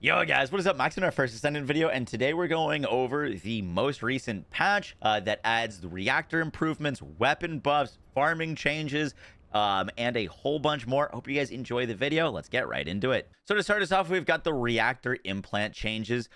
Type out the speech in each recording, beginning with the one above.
Yo guys, what is up? Max in our first Descendant video, and today we're going over the most recent patch that adds the reactor improvements, weapon buffs, farming changes, and a whole bunch more. Hope you guys enjoy the video. Let's get right into it. So to start us off, we've got the reactor implant changes.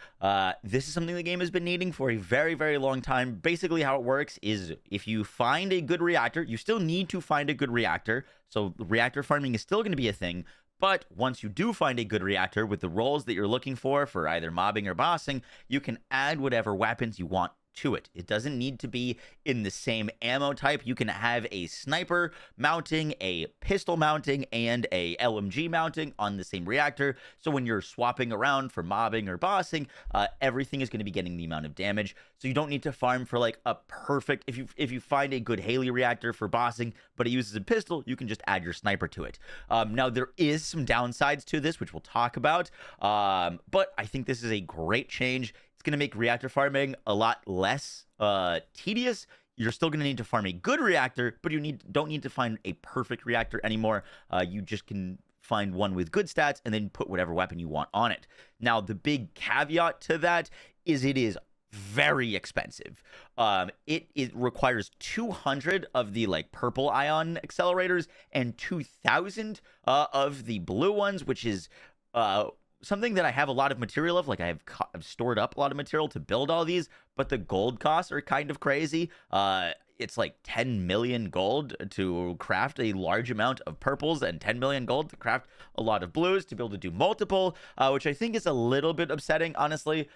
This is something the game has been needing for a very, very long time. Basically how it works is if you find a good reactor, you still need to find a good reactor. So reactor farming is still going to be a thing. But once you do find a good reactor with the roles that you're looking for either mobbing or bossing, you can add whatever weapons you want to it. It doesn't need to be in the same ammo type. You can have a sniper mounting, a pistol mounting, and a LMG mounting on the same reactor. So when you're swapping around for mobbing or bossing, everything is going to be getting the amount of damage. So you don't need to farm for like a perfect, if you find a good Haley reactor for bossing, but it uses a pistol, you can just add your sniper to it. Now there is some downsides to this, which we'll talk about. But I think this is a great change. It's going to make reactor farming a lot less tedious. You're still going to need to farm a good reactor, but you don't need to find a perfect reactor anymore. You just can find one with good stats and then put whatever weapon you want on it. Now, the big caveat to that is it is very expensive. It requires 200 of the like purple ion accelerators and 2,000 of the blue ones, which is something that I have a lot of material of. Like I've stored up a lot of material to build all these, but the gold costs are kind of crazy. It's like 10 million gold to craft a large amount of purples and 10 million gold to craft a lot of blues to be able to do multiple, which I think is a little bit upsetting, honestly,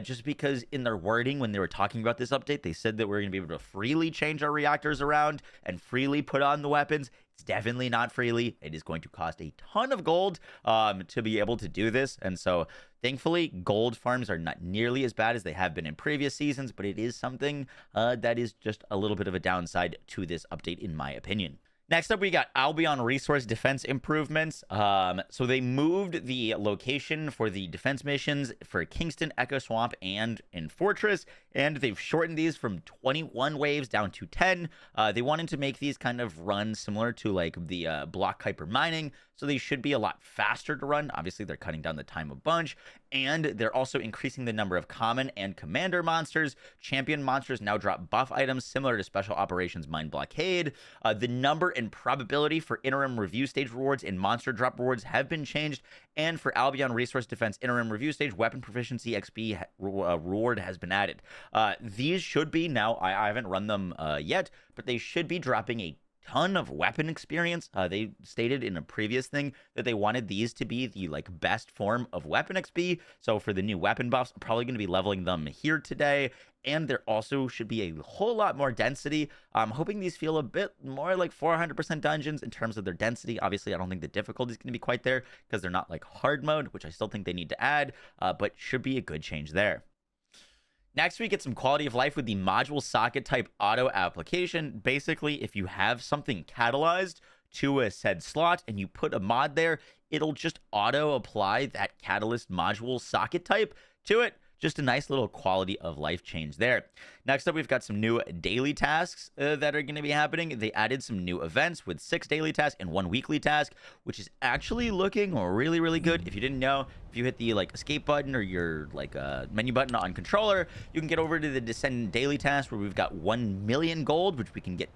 just because in their wording when they were talking about this update, they said that we're going to be able to freely change our reactors around and freely put on the weapons. It's definitely not freely. It is going to cost a ton of gold to be able to do this. And so thankfully, gold farms are not nearly as bad as they have been in previous seasons, but it is something that is just a little bit of a downside to this update, in my opinion. Next up, we got Albion resource defense improvements. So they moved the location for the defense missions for Kingston, Echo Swamp, and in Fortress, and they've shortened these from 21 waves down to 10. They wanted to make these kind of run similar to like the block Kuiper mining, so they should be a lot faster to run. Obviously, they're cutting down the time a bunch, and they're also increasing the number of common and commander monsters. Champion monsters now drop buff items similar to Special Operations Mine Blockade. The number and probability for interim review stage rewards and monster drop rewards have been changed, and for Albion Resource Defense interim review stage, weapon proficiency XP reward has been added. These should be now, I haven't run them yet, but they should be dropping a ton of weapon experience. They stated in a previous thing that they wanted these to be the like best form of weapon XP. So for the new weapon buffs, I'm probably going to be leveling them here today. And there also should be a whole lot more density. I'm hoping these feel a bit more like 400% dungeons in terms of their density. Obviously, I don't think the difficulty is going to be quite there because they're not like hard mode, which I still think they need to add, but should be a good change there. Next, we get some quality of life with the module socket type auto application. Basically, if you have something catalyzed to a said slot and you put a mod there, it'll just auto apply that catalyst module socket type to it. Just a nice little quality of life change there. Next up, we've got some new daily tasks that are going to be happening. They added some new events with 6 daily tasks and 1 weekly task, which is actually looking really, really good. If you didn't know, if you hit the like escape button or your like menu button on controller, you can get over to the Descendant daily task where we've got 1 million gold, which we can get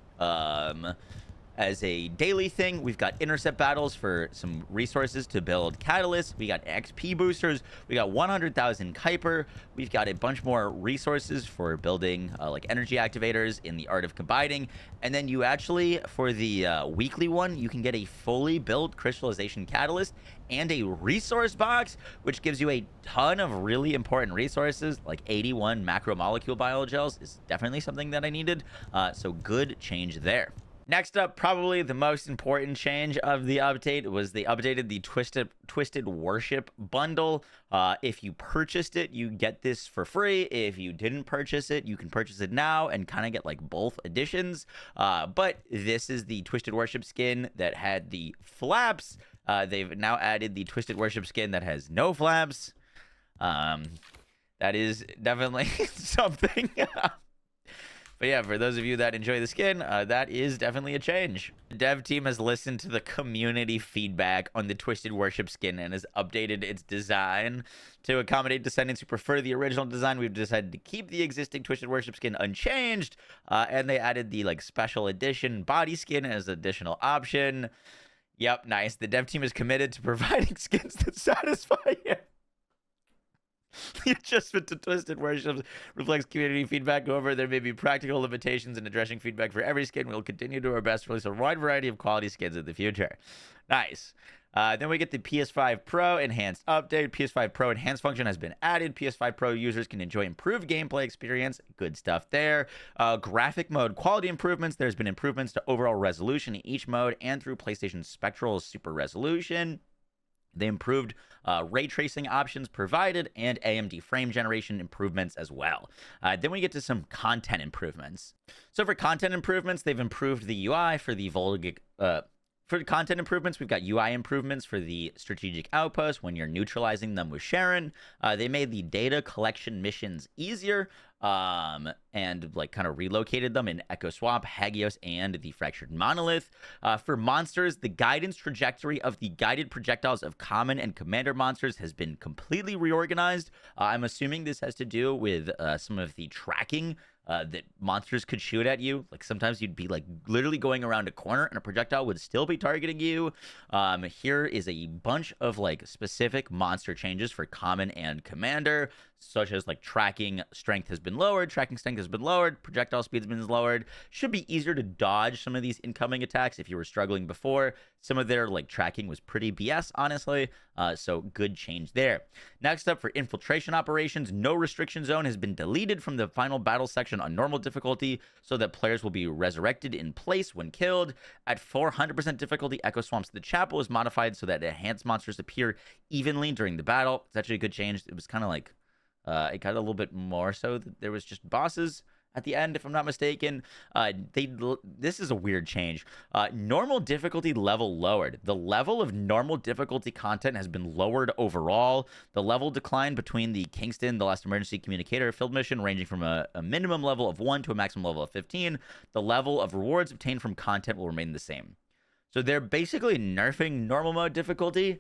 as a daily thing. We've got intercept battles for some resources to build catalysts. We got XP boosters. We got 100,000 Kuiper. We've got a bunch more resources for building like energy activators in the Art of Combining. And then you actually, for the weekly one, you can get a fully built crystallization catalyst and a resource box, which gives you a ton of really important resources, like 81 macromolecule biogels is definitely something that I needed. So good change there. Next up, probably the most important change of the update was they updated the Twisted Worship bundle. If you purchased it, you get this for free. If you didn't purchase it, you can purchase it now and kind of get like both editions. But this is the Twisted Worship skin that had the flaps. They've now added the Twisted Worship skin that has no flaps. That is definitely something But yeah, for those of you that enjoy the skin, that is definitely a change. The dev team has listened to the community feedback on the Twisted Worship skin and has updated its design to accommodate Descendants who prefer the original design. We've decided to keep the existing Twisted Worship skin unchanged, and they added the like special edition body skin as an additional option. Yep, nice. The dev team is committed to providing skins that satisfy you. The adjustment to Twisted Worship reflects community feedback. However, there may be practical limitations in addressing feedback for every skin. We'll continue to do our best to release a wide variety of quality skins in the future. Nice. Then we get the PS5 Pro Enhanced update. PS5 Pro Enhanced function has been added. PS5 Pro users can enjoy improved gameplay experience. Good stuff there. Graphic mode quality improvements. There's been improvements to overall resolution in each mode and through PlayStation Spectral Super Resolution. They improved ray tracing options provided and AMD frame generation improvements as well. Then we get to some content improvements. So for content improvements, they've improved the UI for the for content improvements, we've got UI improvements for the strategic outposts when you're neutralizing them with Sharon. They made the data collection missions easier and like kind of relocated them in Echo Swamp, Hagios, and the Fractured Monolith. For monsters, the guidance trajectory of the guided projectiles of common and commander monsters has been completely reorganized. I'm assuming this has to do with some of the tracking that monsters could shoot at you. Like sometimes you'd be like literally going around a corner and a projectile would still be targeting you. Here is a bunch of like specific monster changes for common and commander, such as like tracking strength has been lowered, tracking strength has been lowered, projectile speed has been lowered. Should be easier to dodge some of these incoming attacks if you were struggling before. Some of their like tracking was pretty BS, honestly. So good change there. Next up, for infiltration operations, no restriction zone has been deleted from the final battle section on normal difficulty so that players will be resurrected in place when killed. At 400% difficulty, Echo Swamps the Chapel is modified so that enhanced monsters appear evenly during the battle. It's actually a good change. It was kind of like it got a little bit more so that there was just bosses at the end, if I'm not mistaken. This is a weird change. Normal difficulty level lowered. The level of normal difficulty content has been lowered overall. The level decline between the Kingston, the Last Emergency Communicator field mission, ranging from a minimum level of 1 to a maximum level of 15. The level of rewards obtained from content will remain the same. So they're basically nerfing normal mode difficulty,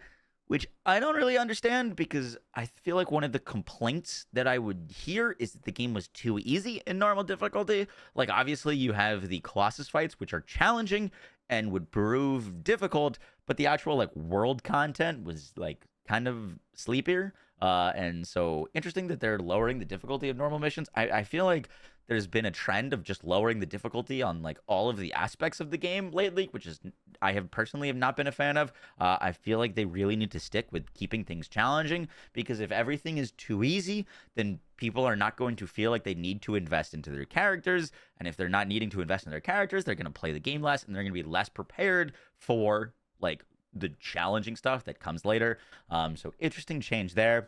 which I don't really understand, because I feel like one of the complaints that I would hear is that the game was too easy in normal difficulty. Like, obviously, you have the Colossus fights, which are challenging and would prove difficult, but the actual, like, world content was, like, kind of sleepier. And so, interesting that they're lowering the difficulty of normal missions. I feel like there's been a trend of just lowering the difficulty on like all of the aspects of the game lately, which is I have personally not been a fan of. I feel like they really need to stick with keeping things challenging, because if everything is too easy, then people are not going to feel like they need to invest into their characters. And if they're not needing to invest in their characters, they're going to play the game less, and they're going to be less prepared for like the challenging stuff that comes later. So interesting change there.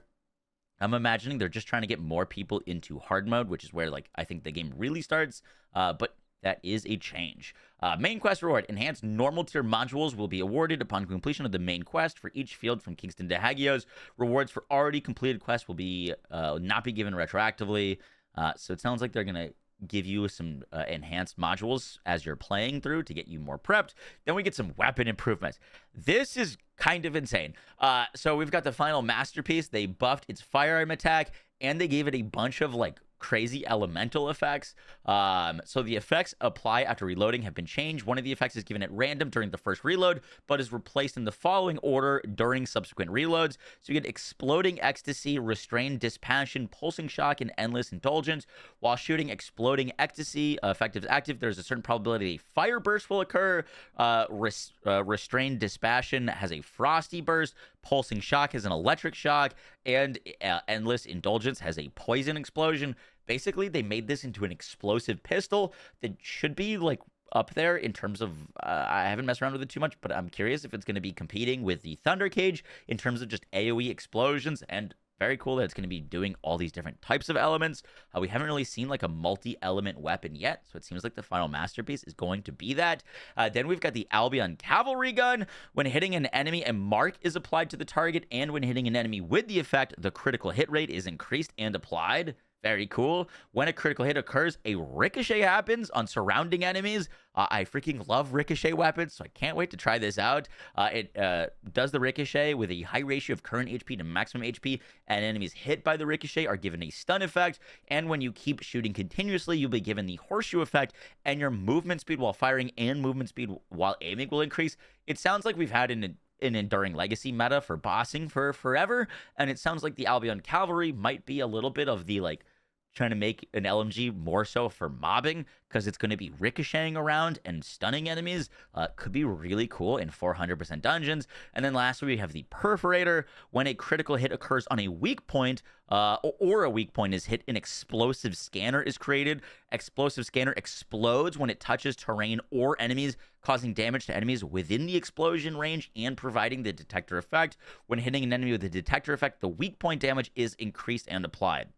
I'm imagining they're just trying to get more people into hard mode, which is where like I think the game really starts. But that is a change. Main quest reward. Enhanced normal tier modules will be awarded upon completion of the main quest for each field from Kingston to Hagios. Rewards for already completed quests will be not be given retroactively. So it sounds like they're going to give you some enhanced modules as you're playing through to get you more prepped. Then we get some weapon improvements. This is kind of insane. So we've got the final masterpiece. They buffed its firearm attack, and they gave it a bunch of like crazy elemental effects. So the effects apply after reloading have been changed. One of the effects is given at random during the first reload, but is replaced in the following order during subsequent reloads. So you get Exploding Ecstasy, Restrained Dispassion, Pulsing Shock, and Endless Indulgence. While shooting Exploding Ecstasy effective is active, there's a certain probability a fire burst will occur. Restrained Dispassion has a frosty burst. Pulsing Shock has an electric shock, and Endless Indulgence has a poison explosion. Basically, they made this into an explosive pistol that should be like up there in terms of I haven't messed around with it too much, but I'm curious if it's going to be competing with the Thunder Cage in terms of just AoE explosions. And very cool that it's going to be doing all these different types of elements. We haven't really seen like a multi-element weapon yet, so it seems like the final masterpiece is going to be that. Then we've got the Albion Cavalry Gun. When hitting an enemy, a mark is applied to the target, and when hitting an enemy with the effect, the critical hit rate is increased and applied. Very cool. When a critical hit occurs, a ricochet happens on surrounding enemies. I freaking love ricochet weapons, so I can't wait to try this out. It does the ricochet with a high ratio of current HP to maximum HP, and enemies hit by the ricochet are given a stun effect. And when you keep shooting continuously, you'll be given the horseshoe effect, and your movement speed while firing and movement speed while aiming will increase. It sounds like we've had an enduring legacy meta for bossing for forever, and it sounds like the Albion Cavalry might be a little bit of the like trying to make an LMG more so for mobbing, because it's going to be ricocheting around and stunning enemies. Could be really cool in 400% dungeons. And then lastly, we have the Perforator. When a critical hit occurs on a weak point, or a weak point is hit, an explosive scanner is created. Explosive scanner explodes when it touches terrain or enemies, causing damage to enemies within the explosion range and providing the detector effect. When hitting an enemy with the detector effect, the weak point damage is increased and applied.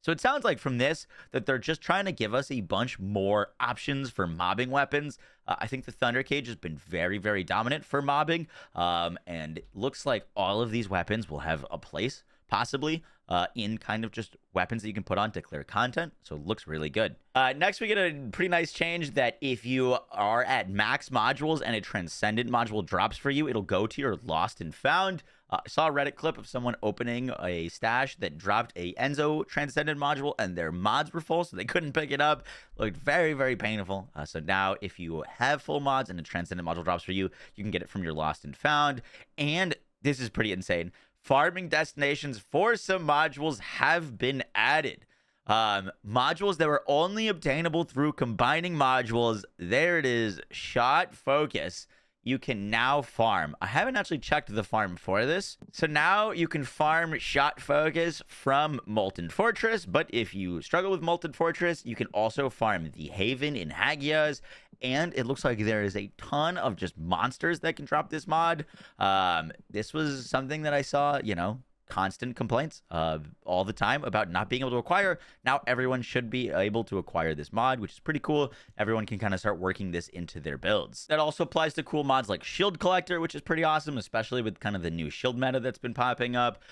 So it sounds like from this that they're just trying to give us a bunch more options for mobbing weapons. I think the Thunder Cage has been very, very dominant for mobbing. And it looks like all of these weapons will have a place, possibly, in kind of just weapons that you can put on to clear content. So it looks really good. Next, we get a pretty nice change that if you are at max modules and a Transcendent module drops for you, it'll go to your Lost and Found. I saw a Reddit clip of someone opening a stash that dropped a Enzo Transcendent module, and their mods were full, so they couldn't pick it up. Looked very, very painful. So now if you have full mods and a Transcendent module drops for you, you can get it from your Lost and Found. And this is pretty insane. Farming destinations for some modules have been added. Modules that were only obtainable through combining modules. There it is. Shot focus. You can now farm. I haven't actually checked the farm for this. So now you can farm shot focus from Molten Fortress. But if you struggle with Molten Fortress, you can also farm the Haven in Hagias. And it looks like there is a ton of just monsters that can drop this mod. This was something that I saw, constant complaints all the time about not being able to acquire. Now everyone should be able to acquire this mod, which is pretty cool. Everyone can kind of start working this into their builds. That also applies to cool mods like Shield Collector, which is pretty awesome, especially with kind of the new shield meta that's been popping up.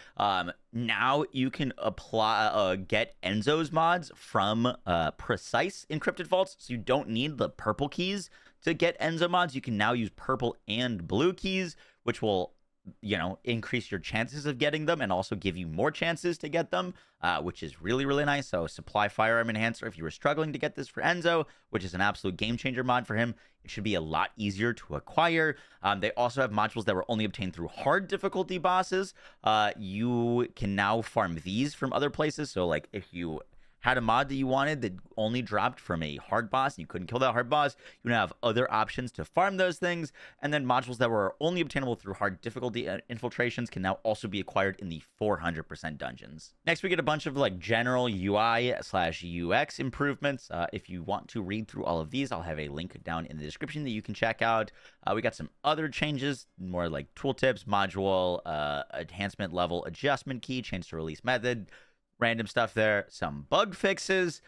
Now you can apply get Enzo's mods from precise encrypted vaults, so you don't need the purple keys to get Enzo mods. You can now use purple and blue keys, which will increase your chances of getting them and also give you more chances to get them, which is really, really nice. So Supply Firearm Enhancer, if you were struggling to get this for Enzo, which is an absolute game changer mod for him, it should be a lot easier to acquire. They also have modules that were only obtained through hard difficulty bosses. You can now farm these from other places. So like if you had a mod that you wanted that only dropped from a hard boss and you couldn't kill that hard boss, you now have other options to farm those things. And then modules that were only obtainable through hard difficulty infiltrations can now also be acquired in the 400% dungeons. Next, we get a bunch of like general UI/UX improvements. If you want to read through all of these, I'll have a link down in the description that you can check out. We got some other changes, more like tooltips, module, enhancement level adjustment key, change to release method, random stuff there, some bug fixes,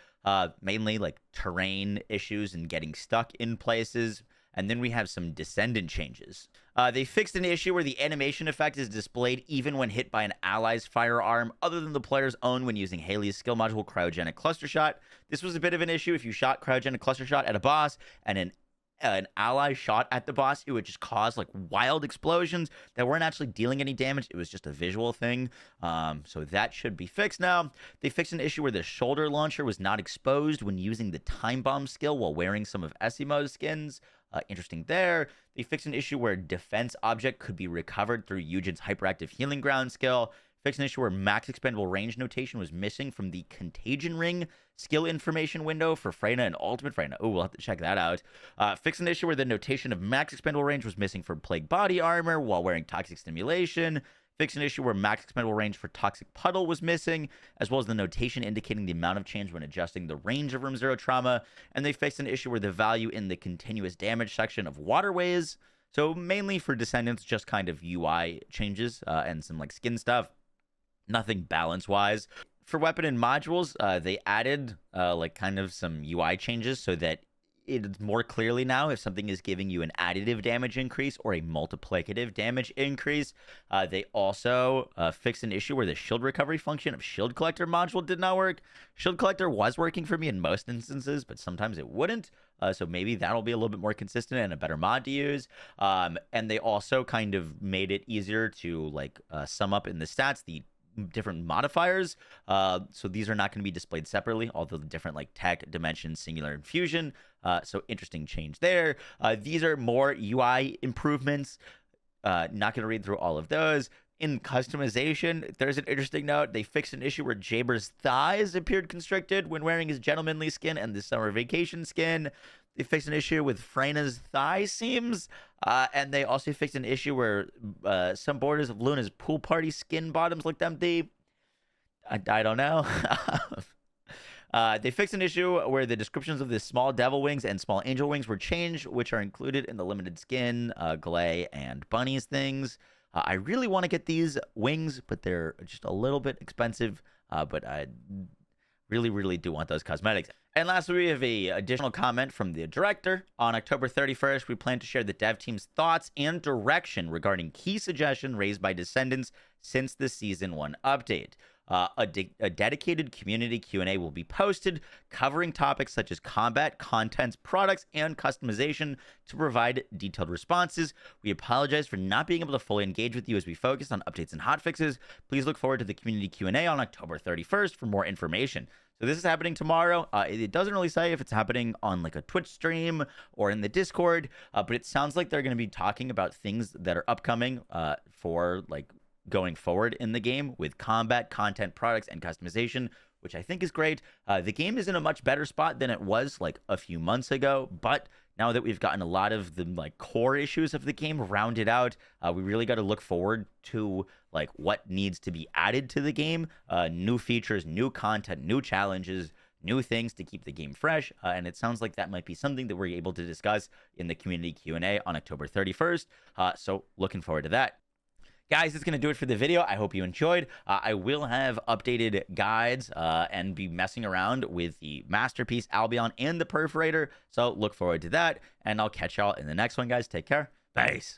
mainly like terrain issues and getting stuck in places. And then we have some Descendant changes. They fixed an issue where the animation effect is displayed even when hit by an ally's firearm other than the player's own when using Haley's skill module Cryogenic Cluster Shot. This was a bit of an issue if you shot Cryogenic Cluster Shot at a boss and an ally shot at the boss, it would just cause like wild explosions that weren't actually dealing any damage. It was just a visual thing. So that should be fixed now. They fixed an issue where the shoulder launcher was not exposed when using the Time Bomb skill while wearing some of Esimo's skins. Interesting there. They fixed an issue where defense object could be recovered through Eugen's Hyperactive Healing Ground skill. Fixed an issue where max expendable range notation was missing from the Contagion Ring skill information window for Freyna and Ultimate Freyna. Oh, we'll have to check that out. Fixed an issue where the notation of max expendable range was missing for Plague Body Armor while wearing Toxic Stimulation. Fixed an issue where max expendable range for Toxic Puddle was missing, as well as the notation indicating the amount of change when adjusting the range of Room Zero Trauma. And they fixed an issue where the value in the continuous damage section of Waterways. So mainly for Descendants, just kind of UI changes and some like skin stuff. Nothing balance-wise. For weapon and modules, they added like kind of some UI changes so that it's more clearly now if something is giving you an additive damage increase or a multiplicative damage increase. They also fixed an issue where the shield recovery function of Shield Collector module did not work. Shield Collector was working for me in most instances, but sometimes it wouldn't. So maybe that'll be a little bit more consistent and a better mod to use. And they also kind of made it easier to like sum up in the stats the different modifiers. So these are not going to be displayed separately, although the different like tech, dimension, singular, and fusion. So interesting change there. These are more UI improvements. Not going to read through all of those. In customization, there's an interesting note. They fixed an issue where Jaber's thighs appeared constricted when wearing his gentlemanly skin and the summer vacation skin. They fixed an issue with Freyna's thigh seams. And they also fixed an issue where some borders of Luna's pool party skin bottoms looked empty. I don't know. They fixed an issue where the descriptions of the small devil wings and small angel wings were changed, which are included in the limited skin, Glay, and Bunnies things. I really want to get these wings, but they're just a little bit expensive. But I really do want those cosmetics. And lastly, we have a additional comment from the director. On October 31st, we plan to share the dev team's thoughts and direction regarding key suggestions raised by Descendants since the Season 1 update. A dedicated community Q&A will be posted covering topics such as combat, contents, products, and customization to provide detailed responses. We apologize for not being able to fully engage with you as we focus on updates and hotfixes. Please look forward to the community Q&A on October 31st for more information. So this is happening tomorrow. It doesn't really say if it's happening on like a Twitch stream or in the Discord, but it sounds like they're going to be talking about things that are upcoming for like going forward in the game with combat, content, products, and customization, which I think is great. The game is in a much better spot than it was like a few months ago, but now that we've gotten a lot of the like core issues of the game rounded out, we really got to look forward to like what needs to be added to the game, new features, new content, new challenges, new things to keep the game fresh. And it sounds like that might be something that we're able to discuss in the community Q&A on October 31st. So looking forward to that. Guys, that's going to do it for the video. I hope you enjoyed. I will have updated guides and be messing around with the Masterpiece, Albion, and the Perforator. So look forward to that. And I'll catch y'all in the next one, guys. Take care. Peace.